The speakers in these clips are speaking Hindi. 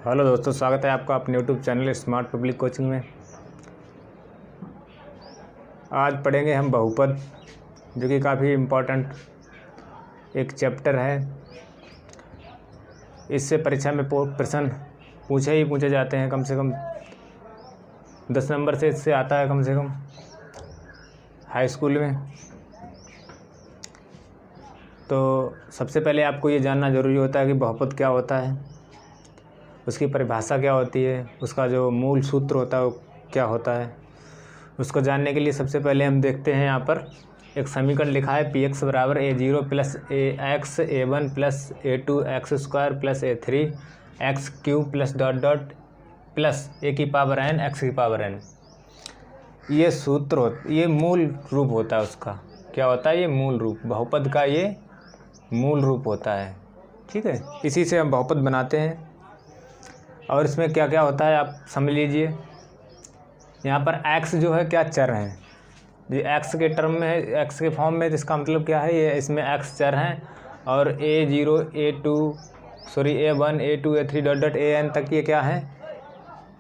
हेलो दोस्तों, स्वागत है आपका अपने YouTube channel smart public coaching में। आज पढ़ेंगे हम बहुपद, जो कि काफ़ी इम्पोर्टेंट एक चैप्टर है। इससे परीक्षा में प्रश्न पूछे जाते हैं। कम से कम 10 नंबर से इससे आता है, कम से कम हाई स्कूल में। तो सबसे पहले आपको ये जानना ज़रूरी होता है कि बहुपद क्या होता है, उसकी परिभाषा क्या होती है, उसका जो मूल सूत्र होता है वो क्या होता है। उसको जानने के लिए सबसे पहले हम देखते हैं, यहाँ पर एक समीकरण लिखा है px बराबर a0 plus ax a1 plus a2 x square plus a3 x cube plus dot dot plus a की पावर n x की पावर n। ये सूत्र ये मूल रूप होता है उसका। क्या होता है? ये मूल रूप, बहुपद का ये मूल रूप होता है। ठीक है, इसी से हम बहुपद बनाते हैं। और इसमें क्या क्या होता है आप समझ लीजिए। यहाँ पर x जो है क्या चर है, ये x के टर्म में है, x के फॉर्म में। इसका मतलब क्या है, ये इसमें x चर हैं और a0 a1 a2 a3 dot dot an तक ये क्या है,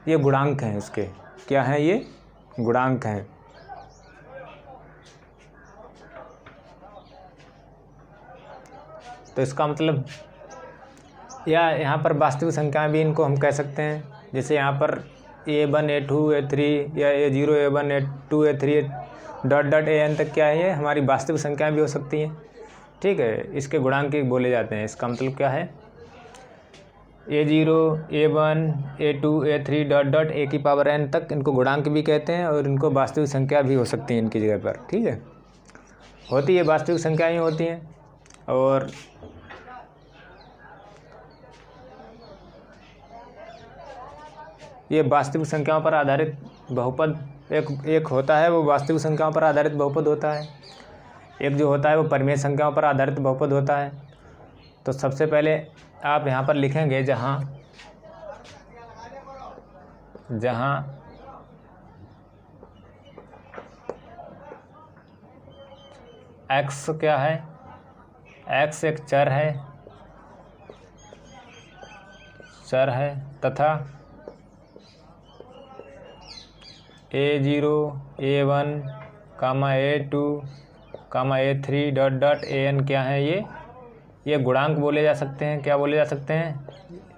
ये गुणांक हैं इसके। क्या हैं? ये गुणांक हैं। तो इसका मतलब, या यहाँ पर वास्तविक संख्याएं भी इनको हम कह सकते हैं। जैसे यहाँ पर a1 a2 a3 या a0 a1 a2 a3 dot dot an तक क्या है, ये हमारी वास्तविक संख्याएं भी हो सकती हैं। ठीक है, इसके गुणांक ही बोले जाते हैं। इसका मतलब क्या है, a0 a1 a2 a3 dot dot a की पावर n तक इनको गुणांक भी कहते हैं और इनको वास्तविक संख्या भी हो सकती हैं इनकी जगह पर। ठीक है, होती है वास्तविक संख्याएँ ही होती हैं। और ये वास्तविक संख्याओं पर आधारित बहुपद एक होता है, वो वास्तविक संख्याओं पर आधारित बहुपद होता है। एक जो होता है वो परिमेय संख्याओं पर आधारित बहुपद होता है। तो सबसे पहले आप यहाँ पर लिखेंगे, जहाँ x क्या है, x एक चर है तथा a0 a1 a2 a3 dot dot an क्या है, ये गुणांक बोले जा सकते हैं। क्या बोले जा सकते हैं?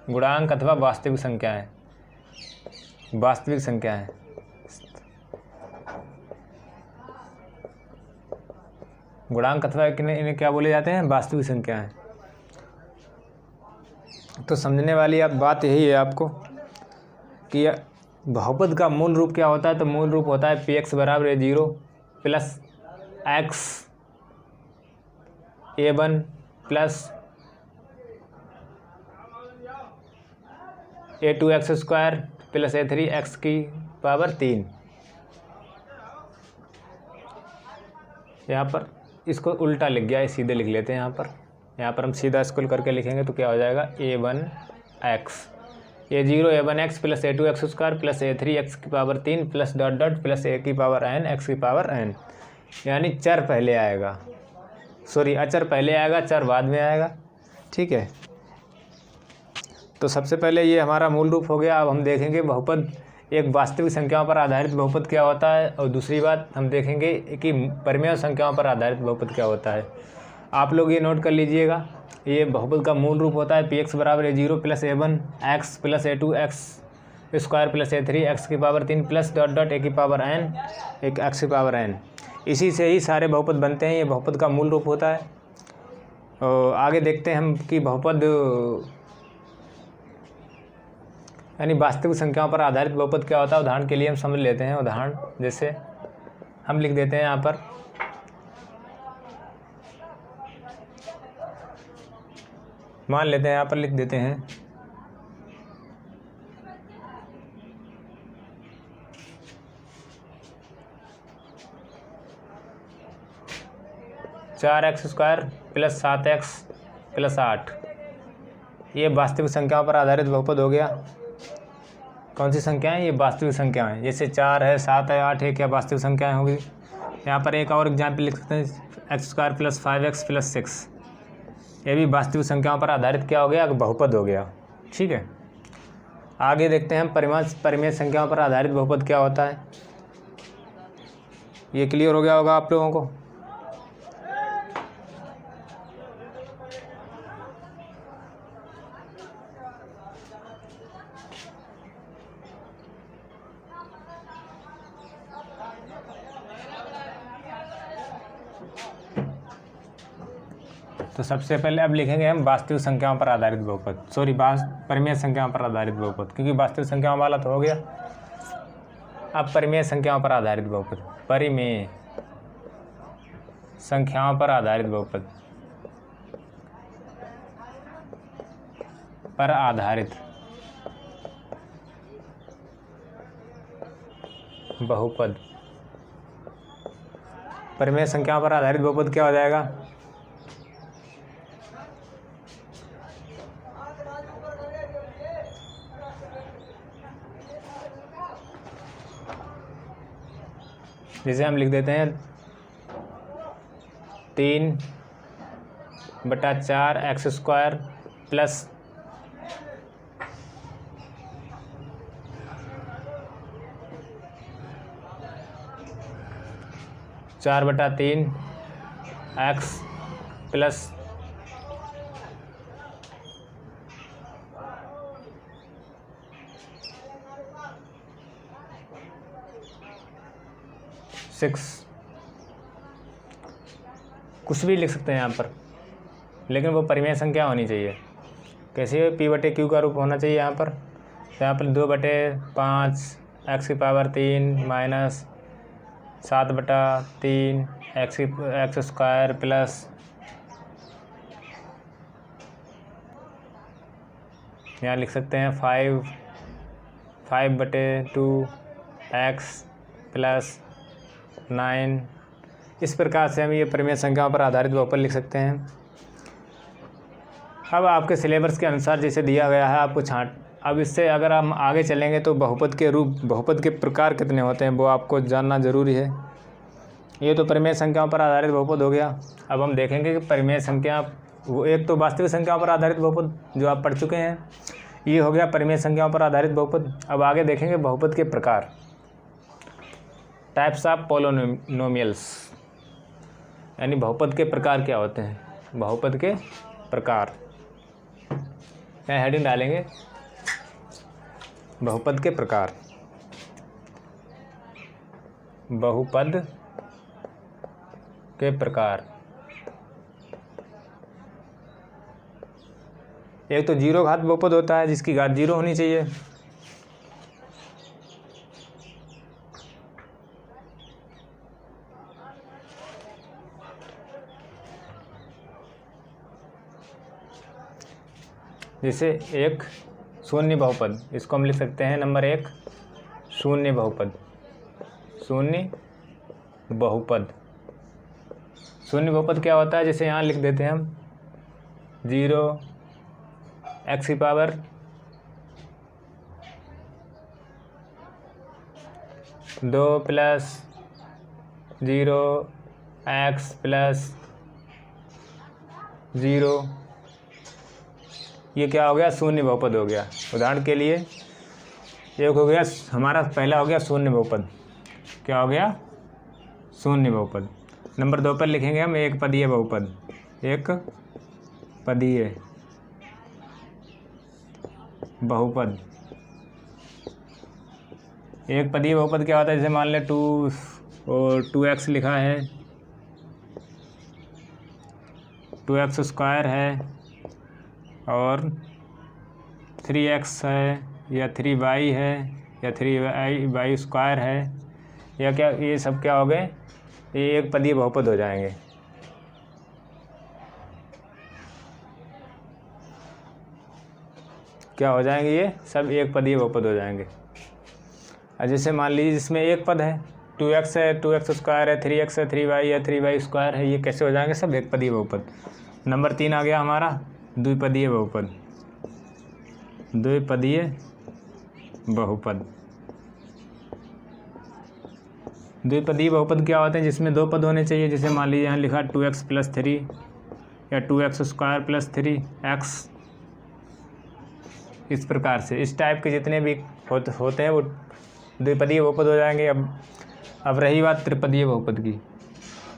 गुणांक अथवा वास्तविक संख्याएं। वास्तविक संख्याएं, गुणांक अथवा इन्हें क्या बोले जाते हैं? वास्तविक संख्याएं। तो समझने वाली अब बात यही है आपको कि बहुपद का मूल रूप क्या होता है। तो मूल रूप होता है px बराबर a0 plus x a1 plus a2 x square plus a3 x की पावर 3। यहाँ पर इसको उल्टा लिख गया है, सीधे लिख लेते हैं। यहाँ पर हम सीधा स्क्रॉल करके लिखेंगे तो क्या हो जाएगा, a1x a0 a1x plus a2 x square plus a3 x की power 3 plus dot dot plus a की पावर n एक्स की पावर n। यानी चर पहले आएगा, अचर पहले आएगा, चर बाद में आएगा। ठीक है, तो सबसे पहले ये हमारा मूल रूप हो गया। अब हम देखेंगे बहुपद, एक वास्तविक संख्याओं पर आधारित बहुपद क्या होता है, और दूसरी बात हम देखेंगे कि परिमेय संख्याओं पर आधारित बहुपद क्या होता है। आप लोग ये नोट कर लीजिएगा। ये बहुपद का मूल रूप होता है px बराबर a0 plus a1 x plus a2 x square plus a3 x की power 3 plus dot dot a की पावर n एक एक्स की पावर n। इसी से ही सारे बहुपद बनते हैं। ये बहुपद का मूल रूप होता है। और आगे देखते हैं हम कि बहुपद यानी वास्तविक संख्याओं पर आधारित बहुपद क्या होता है। उदाहरण के लिए हम समझ लेते हैं। उदाहरण जैसे हम लिख देते हैं, यहाँ पर मान लेते हैं, यहाँ पर लिख देते हैं 4x square plus 7x plus 8। ये वास्तविक संख्याओं पर आधारित बहुपद हो गया। कौन सी संख्याएं? ये वास्तविक संख्याएं। जैसे 4 है, 7 है, 8 है, क्या वास्तविक संख्याएं होगी। यहाँ पर एक और एग्जाम्पल लिख सकते हैं, x square plus 5x plus 6। ये भी वास्तविक संख्याओं पर आधारित क्या हो गया? बहुपद हो गया। ठीक है, आगे देखते हैं हम परिमेय संख्याओं पर आधारित बहुपद क्या होता है। ये क्लियर हो गया होगा आप लोगों को। तो सबसे पहले अब लिखेंगे हम वास्तविक संख्याओं पर आधारित बहुपद, परिमेय संख्याओं पर आधारित बहुपद, क्योंकि वास्तविक संख्याओं वाला तो हो गया। अब परिमेय संख्याओं पर आधारित बहुपद, परिमेय संख्याओं पर आधारित बहुपद, पर आधारित बहुपद, परिमेय संख्याओं पर आधारित बहुपद क्या हो जाएगा। जैसे हम लिख देते हैं 3/4 x square plus 4/3 x plus 6, कुछ भी लिख सकते हैं यहाँ पर, लेकिन वो परिमेय संख्या होनी चाहिए। कैसे, P/Q का रूप होना चाहिए यहाँ पर। तो यहाँ पर 2/5 एक्स की power 3 minus 7/3 x square plus यहाँ लिख सकते हैं 5/2 एक्स प्लस 9। इस प्रकार से हम ये परिमेय संख्याओं पर आधारित बहुपद लिख सकते हैं। अब आपके सिलेबस के अनुसार जैसे दिया गया है आपको अब इससे अगर हम आगे चलेंगे तो बहुपद के रूप, बहुपद के प्रकार कितने होते हैं वो आपको जानना ज़रूरी है। ये तो परिमेय संख्याओं पर आधारित बहुपद हो गया। अब हम देखेंगे कि परिमेय संख्या, वो एक तो वास्तविक संख्याओं पर आधारित बहुपद जो आप पढ़ चुके हैं, ये हो गया परिमेय संख्याओं पर आधारित बहुपद। अब आगे देखेंगे बहुपद के प्रकार, टाइप्स ऑफ पॉलिनोमियल्स, यानी बहुपद के प्रकार क्या होते हैं। बहुपद के प्रकार, यहाँ हेडिंग डालेंगे बहुपद के प्रकार। बहुपद के प्रकार, एक तो जीरो घात बहुपद होता है जिसकी घात 0 होनी चाहिए। जैसे एक शून्य बहुपद, इसको हम लिख सकते हैं नंबर 1 शून्य बहुपद। शून्य बहुपद, शून्य बहुपद क्या होता है, जैसे यहाँ लिख देते हैं हम 0 एक्स की पावर 2 प्लस 0 एक्स प्लस 0। ये क्या हो गया, शून्य बहुपद हो गया। उदाहरण के लिए एक हो गया हमारा, पहला हो गया शून्य बहुपद। क्या हो गया, शून्य बहुपद। नंबर 2 पर लिखेंगे हम एक पदीय बहुपद। एक पदीय बहुपद, एक पदीय बहुपद क्या होता है, जैसे मान लें 2 और 2x लिखा है, 2x स्क्वायर है और 3x है या 3y है या 3y स्क्वायर है, या क्या, ये सब क्या हो गए, ये एक पदीय बहुपद हो जाएंगे। क्या हो जाएंगे, ये सब एक पदीय बहुपद हो जाएंगे। और जैसे मान लीजिए जिसमें एक पद है, 2x है, 2x स्क्वायर है, 3x है, 3y है, 3y स्क्वायर है, ये कैसे हो जाएंगे, सब एक पदीय बहुपद। नंबर 3 आ गया हमारा द्विपदीय बहुपद। द्विपदीय बहुपद, द्विपदीय बहुपद क्या होते हैं, जिसमें 2 पद होने चाहिए। जैसे मान लीजिए यहाँ लिखा 2x + 3 या 2x स्क्वायर + 3x, इस प्रकार से इस टाइप के जितने भी होते हैं वो द्विपदीय बहुपद हो जाएंगे। अब रही बात त्रिपदीय बहुपद की।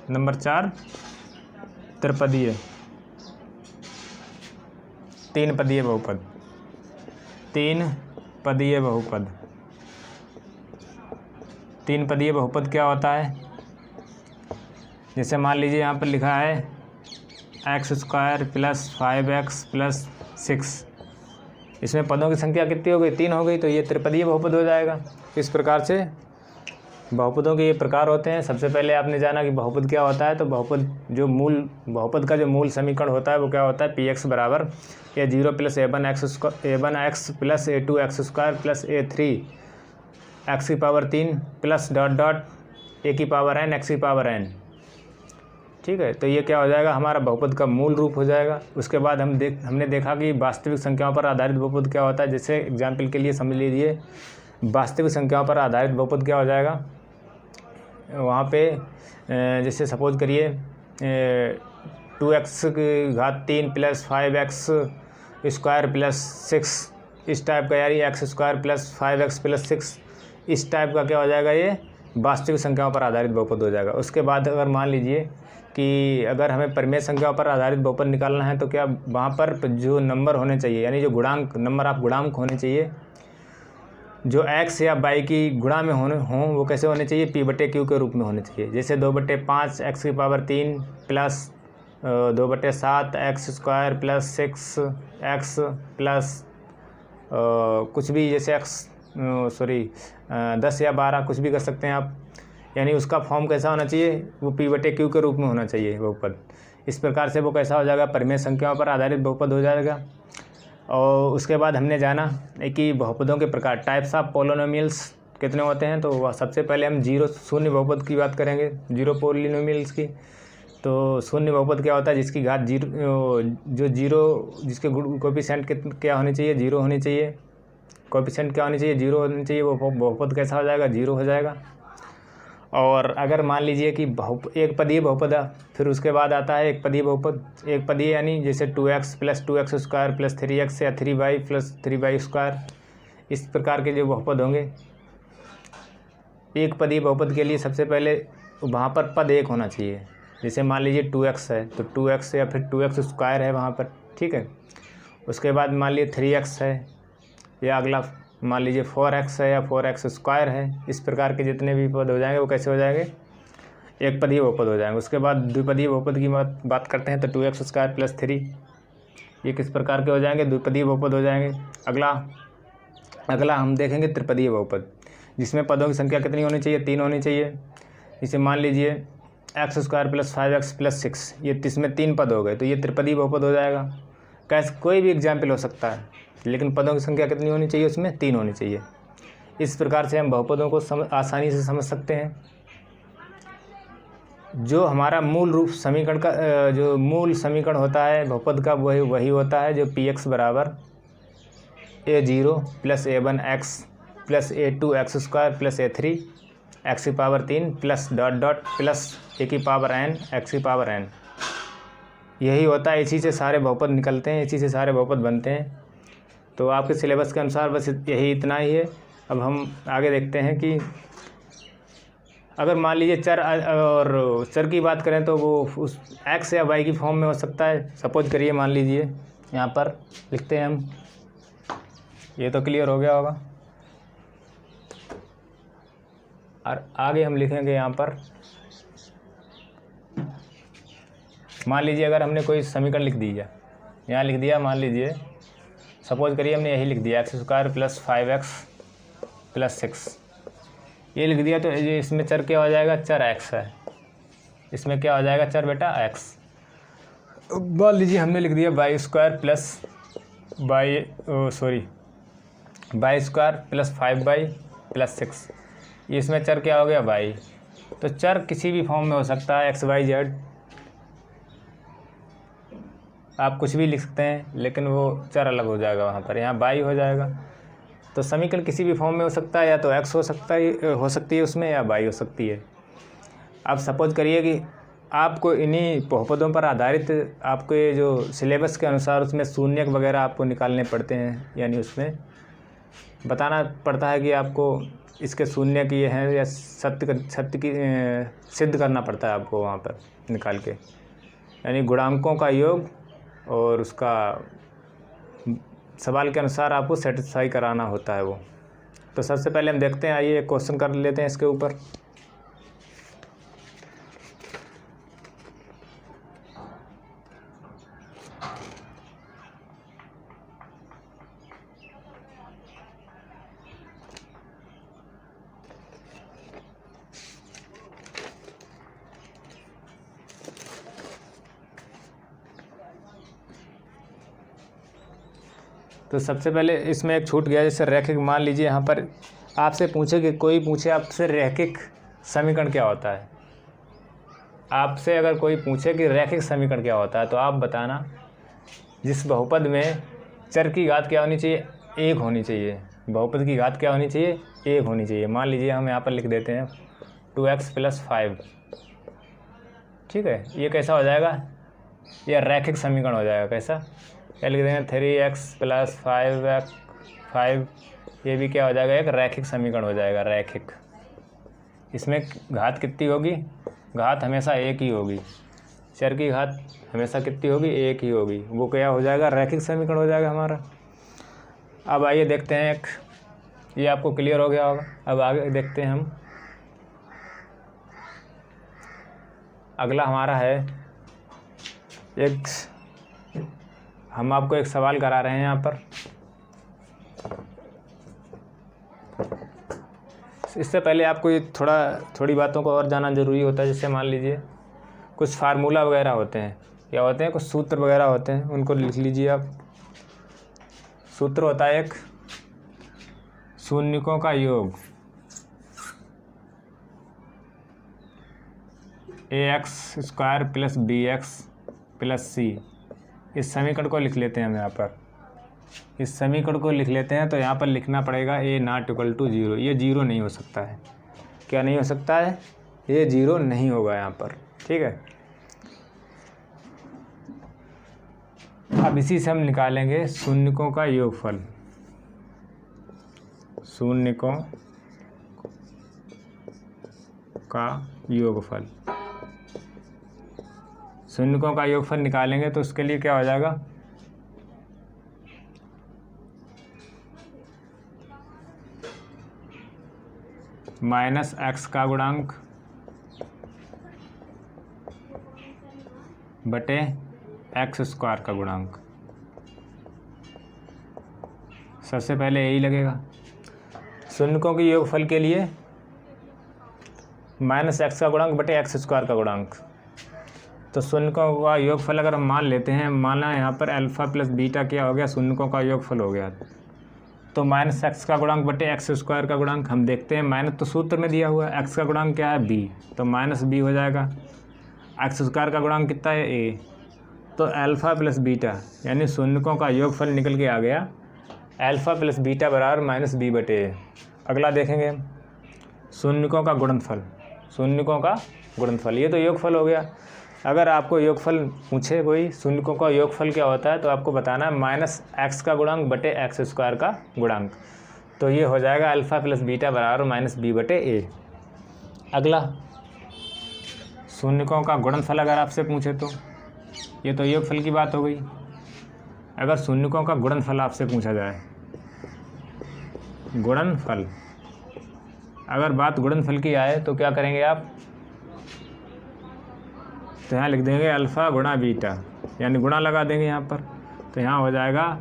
नंबर 4 त्रिपदीय, तीन पदीय बहुपद। तीन पदीय बहुपद, तीन पदीय बहुपद क्या होता है? जैसे मान लीजिए यहाँ पर लिखा है x² + 5x + 6, इसमें पदों की संख्या कितनी हो गई? 3 हो गई, तो ये त्रिपदीय बहुपद हो जाएगा। इस प्रकार से बहुपदों के ये प्रकार होते हैं। सबसे पहले आपने जाना कि बहुपद क्या होता है। तो बहुपद का जो मूल समीकरण होता है वो क्या होता है? px बराबर a0 + a1x + a2x² + a3x³ plus dot dot a⁴n x⁴n। ठीक है, तो ये क्या हो जाएगा? हमारा बहुपद का मूल रूप हो जाएगा। उसके बाद हमने देखा कि वास्तविक संख्याओं पर आधारित बहुपद क्या होता है। जैसे एग्जाम्पल के लिए समझ लीजिए, वास्तविक संख्याओं पर आधारित बहुपद क्या हो जाएगा? वहाँ पे जैसे सपोज करिए 2x³ + 5x² + 6 इस टाइप का, यानी x² + 5x + 6 इस टाइप का क्या हो जाएगा? ये वास्तविक संख्याओं पर आधारित बहुपद हो जाएगा। उसके बाद अगर मान लीजिए कि अगर हमें परिमेय संख्याओं पर आधारित बहुपद निकालना है तो क्या वहाँ पर जो नंबर होने चाहिए, यानी जो गुणांक नंबर ऑफ गुणांक होने चाहिए, जो x या y की गुणा में हों वो कैसे होने चाहिए? p/q के रूप में होने चाहिए। जैसे 2/5 x³ plus 2/7 x² + 6x plus कुछ भी, जैसे 10 या 12 कुछ भी कर सकते हैं आप। यानी उसका फॉर्म कैसा होना चाहिए? वो p/q के रूप में होना चाहिए बहुपद। इस प्रकार से वो कैसा हो जाएगा? परिमेय संख्याओं पर आधारित बहुपद हो जाएगा। और उसके बाद हमने जाना कि बहुपदों के प्रकार, टाइप्स ऑफ पॉलिनोमियल्स कितने होते हैं। तो सबसे पहले हम शून्य बहुपद की बात करेंगे, जीरो पॉलिनोमियल्स की। तो शून्य बहुपद क्या होता है? जिसकी घात जिसके कोएफिशिएंट क्या होनी चाहिए? 0 होनी चाहिए। कोएफिशिएंट क्या होनी चाहिए? 0 होनी चाहिए। वो बहुपद कैसा हो जाएगा? 0 हो जाएगा। और अगर मान लीजिए कि एक पदीय बहुपद है, फिर उसके बाद आता है एक पदीय बहुपद। एक पदीय यानी जैसे 2x + 2x² + 3x या 3y + 3y², इस प्रकार के जो बहुपद होंगे। एक पदीय बहुपद के लिए सबसे पहले वहाँ पर पद एक होना चाहिए। जैसे मान लीजिए 2x है तो 2x या फिर 2x² है वहाँ पर, ठीक है। उसके बाद मान लीजिए 3x है, या अगला मान लीजिए 4x है या 4x² है। इस प्रकार के जितने भी पद हो जाएंगे वो कैसे हो जाएंगे? एक पदीय बहुपद हो जाएंगे। उसके बाद द्विपदीय बहुपद की बात करते हैं तो 2x² + 3 ये किस प्रकार के हो जाएंगे? द्विपदीय बहुपद हो जाएंगे। अगला हम देखेंगे त्रिपदीय बहुपद, जिसमें पदों की संख्या कितनी होनी चाहिए? 3 होनी चाहिए। इसे मान लीजिए x² + 5x + 6, ये इसमें 3 पद हो गए, तो ये त्रिपदीय बहुपद हो जाएगा। कैसे? कोई भी एग्जाम्पल हो सकता है, लेकिन पदों की संख्या कितनी होनी चाहिए? उसमें 3 होनी चाहिए। इस प्रकार से हम बहुपदों को आसानी से समझ सकते हैं। जो हमारा मूल रूप समीकरण का जो मूल समीकरण होता है बहुपद का, वही होता है जो px बराबर a0 + a1x + a2x² + a3x⁴ plus dot dot plus a⁴n x⁴n। यही होता है। इसी से सारे बहुपद निकलते हैं, इसी से सारे बहुपद बनते हैं। तो आपके सिलेबस के अनुसार बस यही इतना ही है। अब हम आगे देखते हैं कि अगर मान लीजिए चर की बात करें तो वो उस x या y की फॉर्म में हो सकता है। सपोज करिए, मान लीजिए यहाँ पर लिखते हैं हम, ये तो क्लियर हो गया होगा। और आगे हम लिखेंगे यहाँ पर, मान लीजिए अगर हमने कोई समीकरण लिख दिया, यहाँ लिख दिया, मान लीजिए सपोज करिए हमने यही लिख दिया x² + 5x + 6, ये लिख दिया। तो इसमें चर क्या हो जाएगा? चर x है। इसमें क्या हो जाएगा? चर बेटा x। मान लीजिए हमने लिख दिया y² + 5y + 6, इसमें चर क्या हो गया? y। तो चर किसी भी फॉर्म में हो सकता है, x y z, आप कुछ भी लिख सकते हैं, लेकिन वो चर अलग हो जाएगा वहाँ पर, यहाँ y हो जाएगा। तो समीकरण किसी भी फॉर्म में हो सकता है, या तो x हो सकती है उसमें, या y हो सकती है। अब सपोज करिए कि आपको इन्हीं बहुपदों पर आधारित आपको ये जो सिलेबस के अनुसार उसमें शून्यक वगैरह आपको निकालने पड़ते हैं, यानी उसमें बताना पड़ता है कि आपको इसके शून्यक ये हैं या सत्य की सिद्ध करना पड़ता है आपको वहाँ पर निकाल के, यानी गुणांकों का योग और उसका सवाल के अनुसार आपको सेटिस्फाई कराना होता है वो। तो सबसे पहले हम देखते हैं, आइए एक क्वेश्चन कर लेते हैं इसके ऊपर। तो सबसे पहले इसमें एक छूट गया, जैसे रैखिक, मान लीजिए यहाँ पर आपसे पूछे कि कोई पूछे आपसे रैखिक समीकरण क्या होता है। आपसे अगर कोई पूछे कि रैखिक समीकरण क्या होता है तो आप बताना जिस बहुपद में चर की घात क्या होनी चाहिए, 1 होनी चाहिए। बहुपद की घात क्या होनी चाहिए, 1 होनी चाहिए। मान लीजिए हम यहाँ पर लिख देते हैं 2x + 5, ठीक है। ये कैसा हो जाएगा, यह रैखिक समीकरण हो जाएगा। कैसा, क्या लिख देंगे 3x + 5, ये भी क्या हो जाएगा, एक रैखिक समीकरण हो जाएगा, रैखिक। इसमें घात कितनी होगी, घात हमेशा 1 ही होगी। चर की घात हमेशा कितनी होगी, 1 ही होगी। वो क्या हो जाएगा, रैखिक समीकरण हो जाएगा हमारा। अब आइए देखते हैं, एक ये आपको क्लियर हो गया होगा। अब आगे देखते हैं हम, अगला हमारा है एक, हम आपको एक सवाल करा रहे हैं यहाँ पर। इससे पहले आपको ये थोड़ी बातों को और जानना ज़रूरी होता है। जैसे मान लीजिए कुछ फार्मूला वगैरह होते हैं, क्या होते हैं, कुछ सूत्र वगैरह होते हैं, उनको लिख लीजिए आप। सूत्र होता है एक, शून्यकों का योग, ax² + bx + c। इस समीकरण को लिख लेते हैं हम यहाँ पर, इस समीकरण को लिख लेते हैं। तो यहाँ पर लिखना पड़ेगा a ≠ 0। ये 0 नहीं हो सकता है। क्या नहीं हो सकता है, ये 0 नहीं होगा यहाँ पर, ठीक है। अब इसी से हम निकालेंगे शून्यकों का योगफल। शून्यकों का योगफल, शून्यकों का योगफल निकालेंगे तो उसके लिए क्या हो जाएगा, -x का गुणांक बटे x² का गुणांक। सबसे पहले यही लगेगा शून्यकों के योगफल के लिए, -x का गुणांक बटे x² का गुणांक। तो शून्यकों का योगफल अगर हम मान लेते हैं, माना यहाँ पर अल्फ़ा + बीटा क्या हो गया, शून्यकों का योगफल हो गया। तो -x का गुणांक बटे x² का गुणांक हम देखते हैं, माइनस तो सूत्र में दिया हुआ है, x का गुणांक क्या है b, तो -b हो जाएगा। x² का गुणांक कितना है a, तो अल्फ़ा + बीटा यानी शून्यकों का योगफल निकल के आ गया, अल्फ़ा + बीटा = -b/a। अगला देखेंगे हम, शून्यकों का गुणनफल, शून्यकों का गुणनफल, ये तो योगफल हो गया। अगर आपको योगफल पूछे कोई, शून्यकों का योगफल क्या होता है, तो आपको बताना है -x का गुणांक बटे x² का गुणांक। तो ये हो जाएगा अल्फ़ा + बीटा = -b/a। अगला शून्यकों का गुणनफल अगर आपसे पूछे तो, ये तो योगफल की बात हो गई। अगर शून्यकों का गुणनफल आपसे पूछा जाए, गुणनफल, अगर बात गुणनफल की आए तो क्या करेंगे आप, तो यहाँ लिख देंगे अल्फ़ा × बीटा, यानी गुणा लगा देंगे यहाँ पर। तो यहाँ हो जाएगा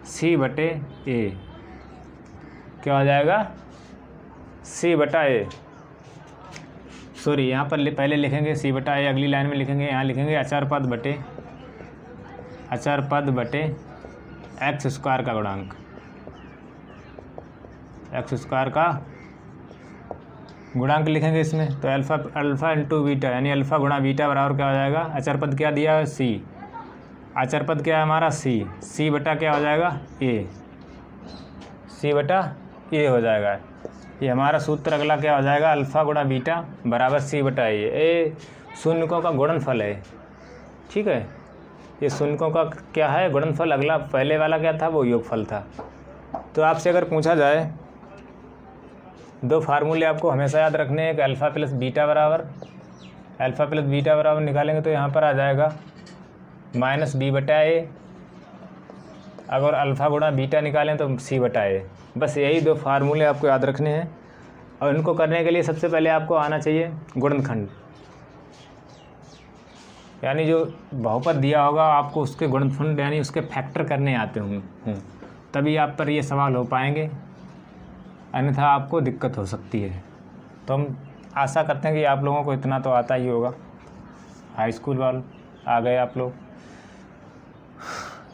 c/a, क्या हो जाएगा, c/a। सॉरी, यहाँ पर पहले लिखेंगे c/a, अगली लाइन में लिखेंगे, यहाँ लिखेंगे अचर पद बटे x² का गुणांक, x² का गुणांक लिखेंगे इसमें। तो अल्फ़ा × बीटा यानी अल्फ़ा × बीटा बराबर क्या हो जाएगा, अचर पद क्या दिया है c, अचर पद क्या है हमारा c बटा क्या हो जाएगा a, c/a हो जाएगा। ये हमारा सूत्र अगला क्या हो जाएगा, अल्फ़ा × बीटा = c/a। शून्यकों का गुणनफल है, ठीक है। ये शून्यकों का क्या है, गुणनफल। अगला पहले वाला क्या था, वो योगफल था। तो आपसे अगर पूछा जाए, दो फार्मूले आपको हमेशा याद रखने हैं, एक अल्फ़ा प्लस बीटा बराबर निकालेंगे तो यहाँ पर आ जाएगा -b/a। अगर अल्फ़ा गुणा बीटा निकालें तो c/a। बस यही दो फार्मूले आपको याद रखने हैं। और इनको करने के लिए सबसे पहले आपको आना चाहिए गुणनखंड, यानी जो बहुपद दिया होगा आपको उसके गुणनखंड यानी उसके फैक्टर करने आते हों, तभी आप पर ये सवाल हो पाएंगे, अन्यथा आपको दिक्कत हो सकती है। तो हम आशा करते हैं कि आप लोगों को इतना तो आता ही होगा। हाई स्कूल वाले आ गए आप लोग।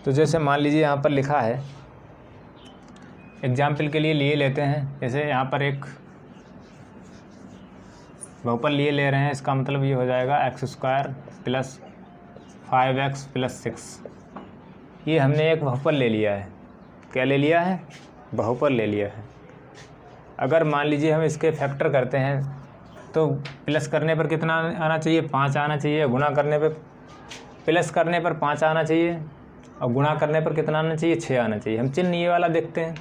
तो जैसे मान लीजिए यहाँ पर लिखा है, एग्जाम्पल के लिए लेते हैं, जैसे यहाँ पर एक बहुपद ले रहे हैं, इसका मतलब ये हो जाएगा x² + 5x + 6। ये हमने एक बहुपद ले लिया है। क्या ले लिया है, बहुपद ले लिया है। अगर मान लीजिए हम इसके फैक्टर करते हैं तो प्लस करने पर कितना आना चाहिए, 5 आना चाहिए। गुणा करने पर, प्लस करने पर 5 आना चाहिए और गुणा करने पर कितना आना चाहिए, 6 आना चाहिए। हम चिन्ह ये वाला देखते हैं,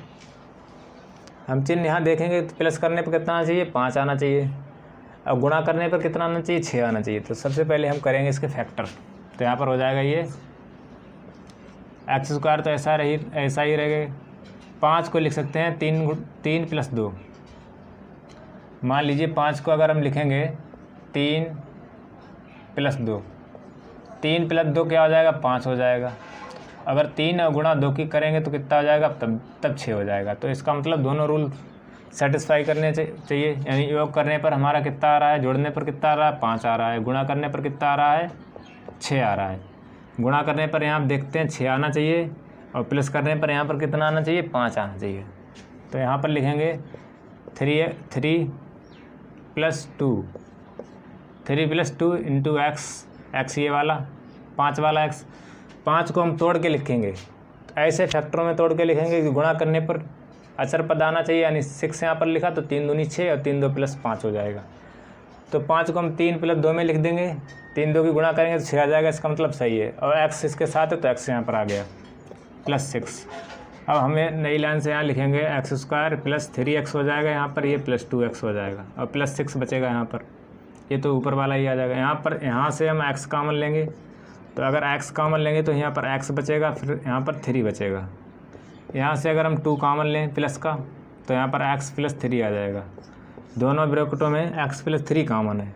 हम चिन्ह यहाँ देखेंगे तो प्लस करने पर कितना आना चाहिए, 5 आना चाहिए और गुणा करने पर कितना आना चाहिए, 6 आना चाहिए। तो सबसे पहले हम करेंगे इसके फैक्टर। तो यहाँ पर हो जाएगा ये x² तो ऐसा ही रहेगा। 5 को लिख सकते हैं 3 + 2। मान लीजिए 5 को अगर हम लिखेंगे 3 + 2, 3 + 2 क्या हो जाएगा, 5 हो जाएगा। अगर 3 और गुणा 2 की करेंगे तो कितना हो जाएगा, तब 6 हो जाएगा। तो इसका मतलब दोनों रूल सेटिस्फाई करने चाहिए, यानी योग करने पर हमारा कितना आ रहा है, जोड़ने पर कितना आ रहा है, 5 आ रहा है, गुणा करने पर कितना आ रहा है, 6 आ रहा है। गुणा करने पर यहाँ देखते हैं 6 आना चाहिए और प्लस करने पर यहाँ पर कितना आना चाहिए, 5 आना चाहिए। तो यहाँ पर लिखेंगे 3 + 2 × x ये वाला, 5 वाला x। 5 को हम तोड़ के लिखेंगे, ऐसे फैक्टरों में तोड़ के लिखेंगे कि गुणा करने पर अचर पद आना चाहिए, यानी 6 यहाँ पर लिखा तो 3 दूनी 6 और 3 2 + 5 हो जाएगा। तो 5 को हम 3 + 2 में लिख देंगे, 3 2 की गुणा करेंगे तो 6 आ जाएगा। इसका मतलब सही है। और x इसके साथ है तो x यहाँ पर आ गया +6। अब हमें नई लाइन से यहाँ लिखेंगे x² + 3x हो जाएगा, यहाँ पर ये +2x हो जाएगा और +6 बचेगा यहाँ पर। ये तो ऊपर वाला ही आ जाएगा। यहाँ से हम x कॉमन लेंगे, तो अगर x कॉमन लेंगे तो यहाँ पर x बचेगा, फिर यहाँ पर 3 बचेगा। यहाँ से अगर हम 2 कॉमन लें प्लस का तो यहाँ पर x + 3 आ जाएगा। दोनों ब्रैकेटों में x + 3 कॉमन है,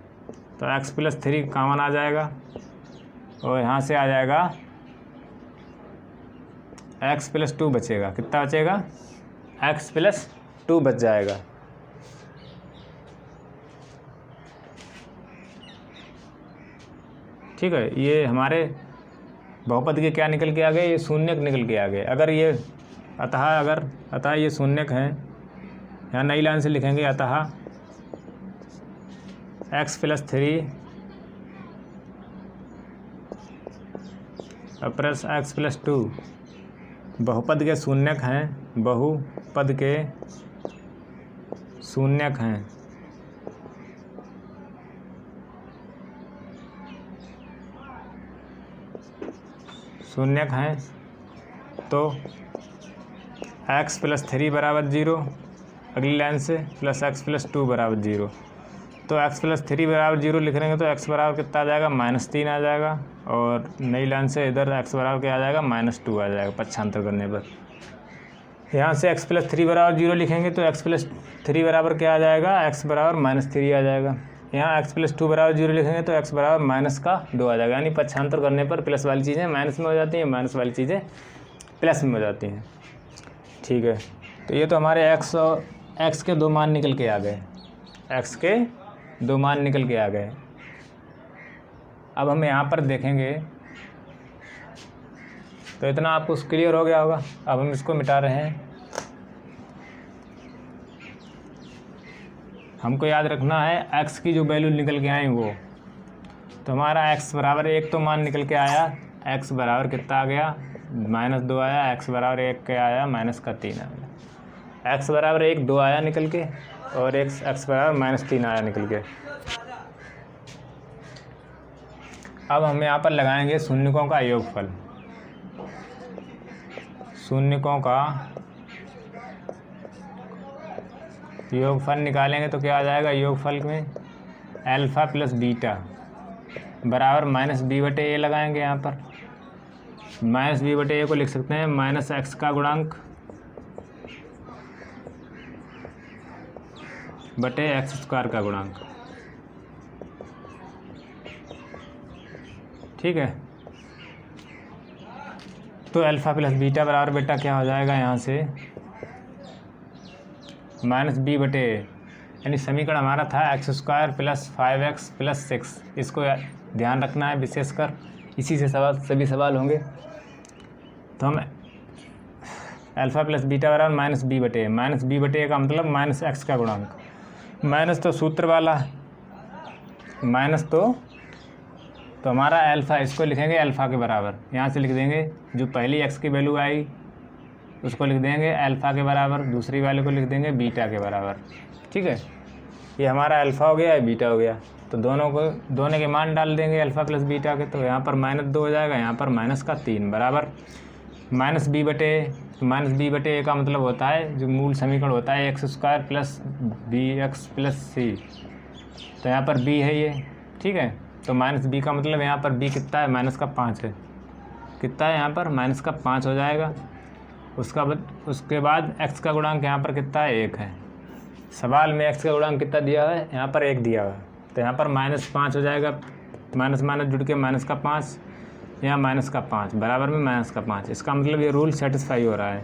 तो x + 3 कॉमन आ जाएगा और यहाँ से आ जाएगा x + 2 बचेगा। कितना बचेगा, x + 2 बच जाएगा। ठीक है, ये हमारे बहुपद के क्या निकल के आ गए, ये शून्यक निकल के आ गए। अगर ये अतः ये शून्यक हैं, यहाँ नई लाइन से लिखेंगे अतः x + 3 प्लस x + 2 बहुपद के शून्यक हैं, बहुपद के शून्यक हैं। शून्यक हैं तो x + 3 = 0, अगली लाइन से प्लस x + 2 = 0। तो x + 3 = 0 लिख लेंगे तो x बराबर कितना आ जाएगा, -3 आ जाएगा। और नई लाइन से इधर x बराबर क्या आ जाएगा, -2 आ जाएगा पक्षांतर करने पर। यहाँ से x + 3 = 0 लिखेंगे तो x + 3 बराबर क्या आ जाएगा, x बराबर -3 आ जाएगा। यहाँ x + 2 = 0 लिखेंगे तो x बराबर -2 आ जाएगा। यानी पक्षांतर करने पर प्लस वाली चीज़ें माइनस में हो जाती हैं, माइनस वाली चीज़ें प्लस में हो जाती हैं। ठीक है, तो ये तो हमारे x के 2 मान निकल के आ गए, x के 2 मान निकल के आ गए। अब हम यहाँ पर देखेंगे तो इतना आपको क्लियर हो गया होगा। अब हम इसको मिटा रहे हैं। हमको याद रखना है x की जो वैल्यू निकल के आई वो, तो हमारा x बराबर 1 तो मान निकल के आया, x बराबर कितना आ गया, -2 आया, x बराबर 1 क्या आया, -3 आया। x बराबर 1 2 आया निकल के और x बराबर -3 आया निकल के। अब हम यहाँ पर लगाएंगे शून्यकों का योगफल। शून्यकों का योगफल निकालेंगे तो क्या आ जाएगा, योगफल में अल्फ़ा प्लस बीटा बराबर माइनस बी बटे ए लगाएंगे। यहाँ पर माइनस बी बटे ए को लिख सकते हैं माइनस एक्स का गुणांक बटे एक्स स्क्वायर का गुणांक। ठीक है, तो अल्फ़ा प्लस बीटा बराबर बेटा क्या हो जाएगा, यहाँ से माइनस बी बटे ए, यानी समीकरण हमारा था x square plus 5x plus 6। इसको ध्यान रखना है विशेषकर, इसी से सभी सवाल होंगे। तो हम अल्फ़ा प्लस बीटा बराबर माइनस बी बटे ए, माइनस बी बटे ए का मतलब माइनस एक्स का गुणांक। माइनस तो सूत्र वाला है, माइनस तो हमारा अल्फ़ा, इसको लिखेंगे अल्फ़ा के बराबर। यहाँ से लिख देंगे जो पहली एक्स की वैल्यू आई उसको लिख देंगे अल्फ़ा के बराबर, दूसरी वाले को लिख देंगे बीटा के बराबर। ठीक है, ये हमारा अल्फ़ा हो गया, ये बीटा हो गया। तो दोनों के मान डाल देंगे अल्फ़ा प्लस बीटा के। तो यहाँ पर -2 हो जाएगा, यहाँ पर -3 बराबर माइनस बी बटे ए का मतलब होता है जो मूल समीकरण होता है x square plus b x plus c. तो यहाँ पर बी है ये, ठीक है। तो माइनस बी का मतलब यहाँ पर बी कितना है, -5 है। कितना है यहाँ पर -5 हो जाएगा। उसके बाद एक्स का गुणांक यहाँ पर कितना है, 1 है। सवाल में एक्स का गुणांक कितना दिया है, यहाँ पर 1 दिया हुआ है। तो यहाँ पर -5 हो जाएगा, माइनस माइनस जुड़ के -5, यहाँ -5 बराबर में -5। इसका मतलब ये रूल सेटिस्फाई हो रहा है।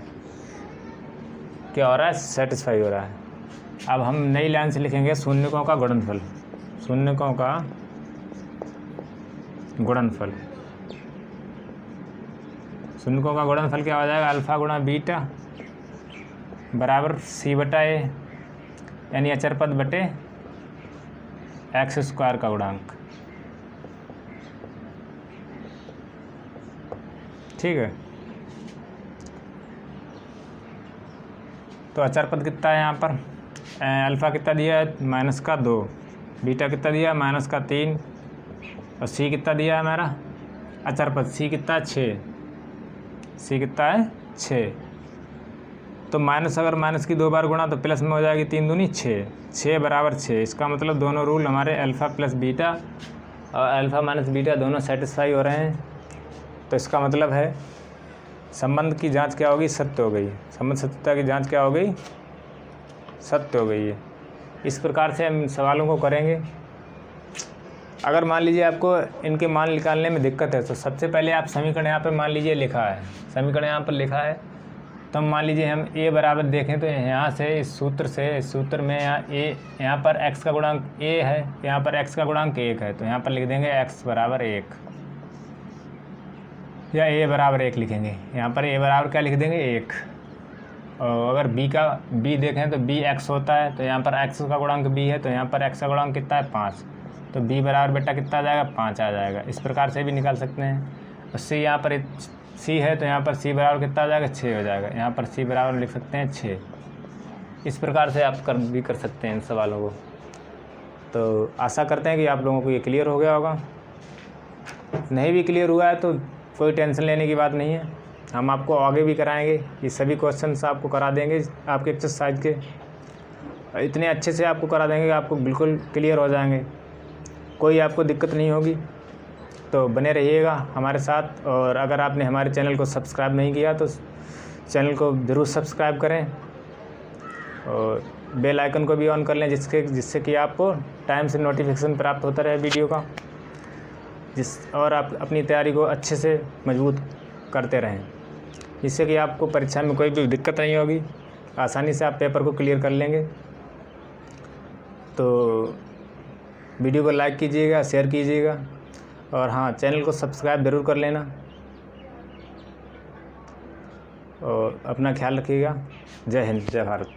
क्या हो रहा है, सेटिस्फाई हो रहा है। अब हम नई लाइन से लिखेंगे शून्यकों का गुणनफल। शून्यकों का गुणनफल, शून्यकों का गुणनफल क्या हो जाएगा, अल्फ़ा गुणा बीटा बराबर सी बटा ए, यानी अचर पद बटे एक्स स्क्वायर का गुणांक। ठीक है, तो अचर पद कितना है यहाँ पर, अल्फ़ा कितना दिया है -2, बीटा कितना दिया है -3, और सी कितना दिया है हमारा अचर पद, सी कितना है 6, सी कितना है 6। तो अगर माइनस की 2 बार गुणा तो प्लस में हो जाएगी 3 दूनी 6, 6 बराबर 6। इसका मतलब दोनों रूल हमारे अल्फ़ा प्लस बीटा और अल्फ़ा माइनस बीटा दोनों सेटिस्फाई हो रहे हैं। तो इसका मतलब है संबंध की जांच क्या होगी, सत्य हो गई। संबंध सत्यता की जांच क्या हो गई, सत्य हो गई है। इस प्रकार से हम सवालों को करेंगे। अगर मान लीजिए आपको इनके मान निकालने में दिक्कत है तो सबसे पहले आप समीकरण यहाँ पर मान लीजिए लिखा है, समीकरण यहाँ पर लिखा है। तो मान लीजिए हम a बराबर देखें तो यहाँ से इस सूत्र में यहाँ पर x का गुणांक a है, यहाँ पर x का गुणांक 1 है। तो यहाँ पर लिख देंगे x बराबर 1 या a बराबर 1 लिखेंगे। यहाँ पर a बराबर क्या लिख देंगे 1। और अगर b देखें तो b x होता है, तो यहाँ पर x का गुणांक b है, तो यहाँ पर x का गुणांक कितना है 5। तो b बराबर बेटा कितना आ जाएगा, 5 आ जाएगा। इस प्रकार से भी निकाल सकते हैं। और c यहाँ पर c है, तो यहाँ पर c बराबर कितना आ जाएगा, 6 हो जाएगा। यहाँ पर c बराबर लिख सकते हैं 6। इस प्रकार से आप भी कर सकते हैं इन सवालों को। तो आशा करते हैं कि आप लोगों को ये क्लियर हो गया होगा। नहीं भी क्लियर हुआ है तो कोई टेंशन लेने की बात नहीं है, हम आपको आगे भी कराएंगे। ये सभी क्वेश्चंस आपको करा देंगे आपके एक्सरसाइज के, इतने अच्छे से आपको करा देंगे कि आपको बिल्कुल क्लियर हो जाएंगे, कोई आपको दिक्कत नहीं होगी। तो बने रहिएगा हमारे साथ। और अगर आपने हमारे चैनल को सब्सक्राइब नहीं किया तो चैनल को ज़रूर सब्सक्राइब करें और बेल आइकन को भी ऑन कर लें, जिससे कि आपको टाइम से नोटिफिकेशन प्राप्त होता रहे वीडियो का, और आप अपनी तैयारी को अच्छे से मजबूत करते रहें, जिससे कि आपको परीक्षा में कोई भी दिक्कत नहीं होगी, आसानी से आप पेपर को क्लियर कर लेंगे। तो वीडियो को लाइक कीजिएगा, शेयर कीजिएगा, और हाँ, चैनल को सब्सक्राइब ज़रूर कर लेना। और अपना ख्याल रखिएगा। जय हिंद, जय भारत।